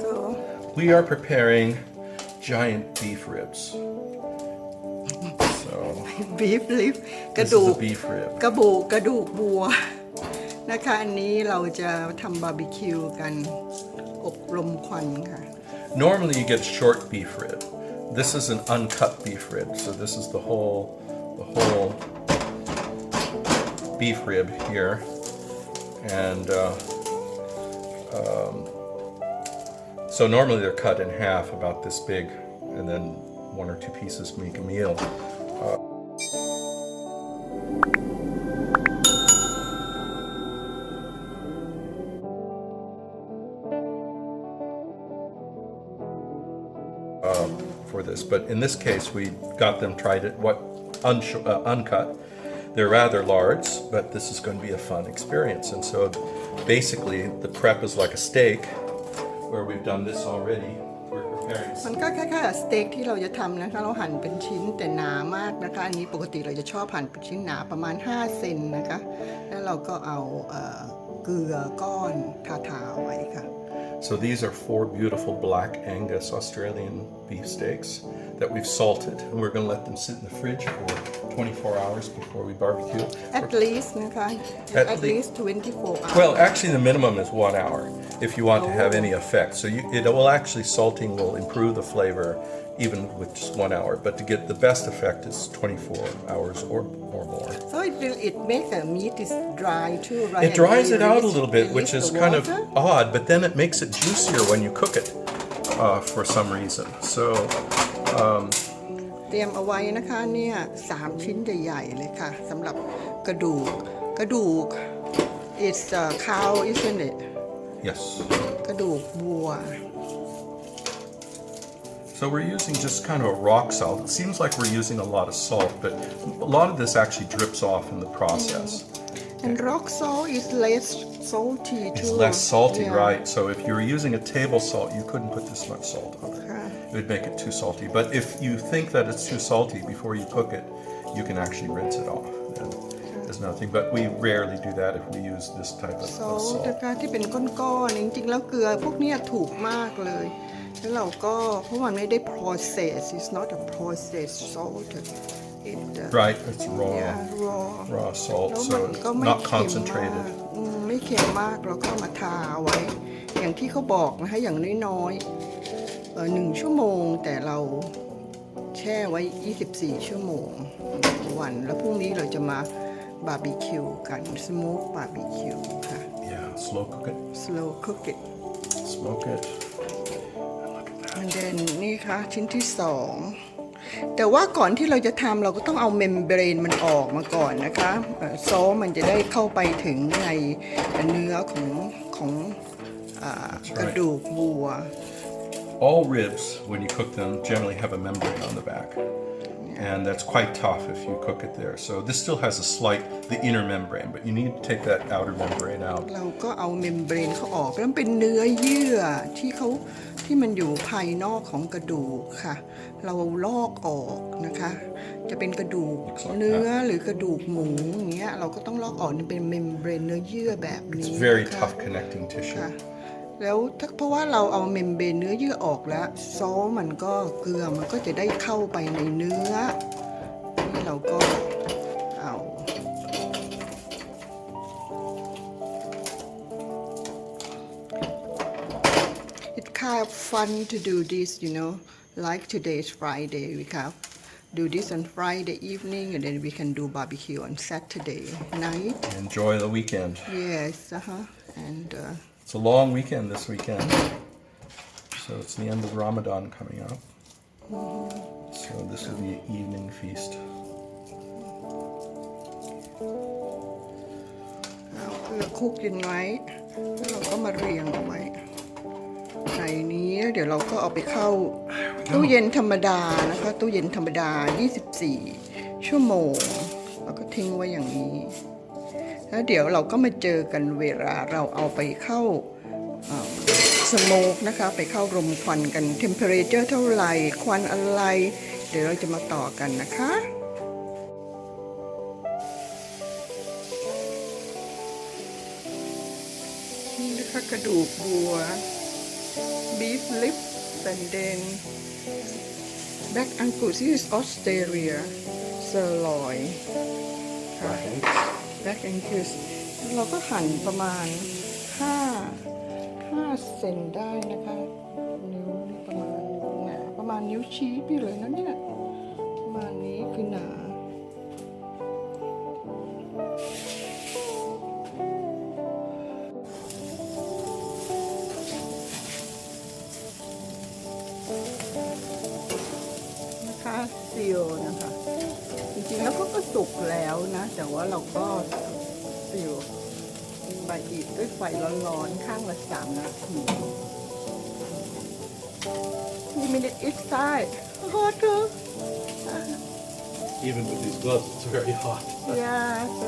so we are preparing giant beef ribs. So beef rib กระ this ดู is ก a beef rib. กระดูกวัวนะคะอันนี้เราจะทำบาร์บีคิวกันอบรมควันค่ะ Normally you get short beef rib. This is an uncut beef rib. So this is the whole beef rib here, and so normally they're cut in half, about this big, and then one or two pieces make a meal. For this, but in this case we got them tried it uncut. They're rather large, but this is going to be a fun experience. And so basically the prep is like a steak where we've done this already. We're preparing มันก็คล้ายๆสเต็กที่เราจะทำนะคะเราหั่นเป็นชิ้นแต่หนามากนะคะอันนี้ปกติเราจะชอบหั่นเป็นชิ้นหนาประมาณ5 เซนนะคะแล้วเราก็เอาเกลือก้อนทาๆไว้ค่ะ So these are 4 beautiful black Angus Australian beef steaks that we've salted, and we're going to let them sit in the fridge for 24 hours before we barbecue. at least นะคะ at least 24 hours Well, actually the minimum is 1 hour if you want to have any effect. So it will actually, salting will improve the flavor even with just 1 hour, but to get the best effect is 24 hours or more. so it makes the meat is dry too right It dries it out a little bit, Release which is the kind of water. odd, but then it makes it juicier when you cook it for some reason. So เตรียมเอาไว้นะคะเนี่ย3 ชิ้นใหญ่ๆเลยค่ะสำหรับกระดูก it's cow isn't it yes. กระดูกวัว So we're using just kind of a rock salt. It seems like we're using a lot of salt, but a lot of this actually drips off in the process. and rock salt is less salty too It's less salty, Yeah. right? So if you were using a table salt, you couldn't put this much salt on it. Yeah. It would make it too salty. But if you think that it's too salty before you cook it, you can actually rinse it off. And there's nothing. But we rarely do that if we use this type of salt salt. นะคะที่เป็นก้อนๆจริงๆแล้วเกลือพวกเนี้ยถูกมากเลยแล้วเราก็เพราะมันไม่ได้ process it's not a processed salt it Right, it's raw, yeah raw salt, แล้ว so มันก็ it's ไม่ not เค็มมาก concentrated. ไม่เค็มมากเราก็มาทาไว้ อย่างที่เขาบอกนะคะอย่างน้อยๆ1 ชั่วโมงแต่เราแช่ไว้24 ชั่วโมงวันแล้วพรุ่งนี้เราจะมาบาร์บีคิวกันสโมกบาร์บีคิวค่ะ Yeah, slow cook it. slow cook it Smoke it. and then นี่ค่ะชิ้นที่2แต่ว่าก่อนที่เราจะทำเราก็ต้องเอาเมมเบรนมันออกมาก่อนนะคะซอสมันจะได้เข้าไปถึงในเนื้อของกระดูกวัว All ribs, when you cook them, generally have a membrane on the back. And that's quite tough if you cook it there. So this still has the inner membrane, but you need to take that outer membrane out. เราก็เอาเมมเบรนเขาออกแล้วเป็นเนื้อเยื่อที่มันอยู่ภายนอกของกระดูกค่ะ เราลอกออกนะคะ จะเป็นกระดูกเนื้อหรือกระดูกหมูอย่างเงี้ยเราก็ต้องลอกออกเป็นเมมเบรนเนื้อเยื่อแบบนี้ It's very นะคะ tough connecting tissue. ค่ะแล้วเพราะว่าเราเอาเมมเบรนเนื้อเยื่อออกแล้วซอสมันก็เกลือมันก็จะได้เข้าไปในเนื้อนี่เราก็เอา It's kind of fun to do this, like today's Friday. We can do this on Friday evening, and then we can do barbecue on Saturday night. Enjoy the weekend. Yes, and It's a long weekend this weekend. So it's the end of Ramadan coming up. So this will be an evening feast. เอาเกลือคลุกกินไว้แล้วเราก็มาเรียงเอาไว้ในนี้เดี๋ยวเราก็เอาไปเข้าตู้เย็นธรรมดานะคะตู้เย็นธรรมดา24 ชั่วโมงแล้วก็ทิ้งไว้อย่างนี้แล้วเดี๋ยวเราก็มาเจอกันเวลาเราเอาไปเข้าสโมกนะคะไปเข้ารมควันกัน temperature เท่าไหร่ควันอะไรเดี๋ยวเราจะมาต่อกันนะคะนี่นะคะกระดูกวัว beef lips and then back angus this is Australia sirloin ค่ะ back angus เราก็หั่นประมาณ5เซนได้นะคะนิ้วนี่ประมาณหนาประมาณนิ้วชี้พี่เลยนะเนี่ยประมาณนี้คือหนาซีลนะคะจริงๆแล้วก็สุกแล้วนะแต่ว่าเราก็ซีลไปอีกด้วยไฟร้อนๆข้างละ3 นาที2 minutes each side hot too Even with these gloves, it's very hot. yeah so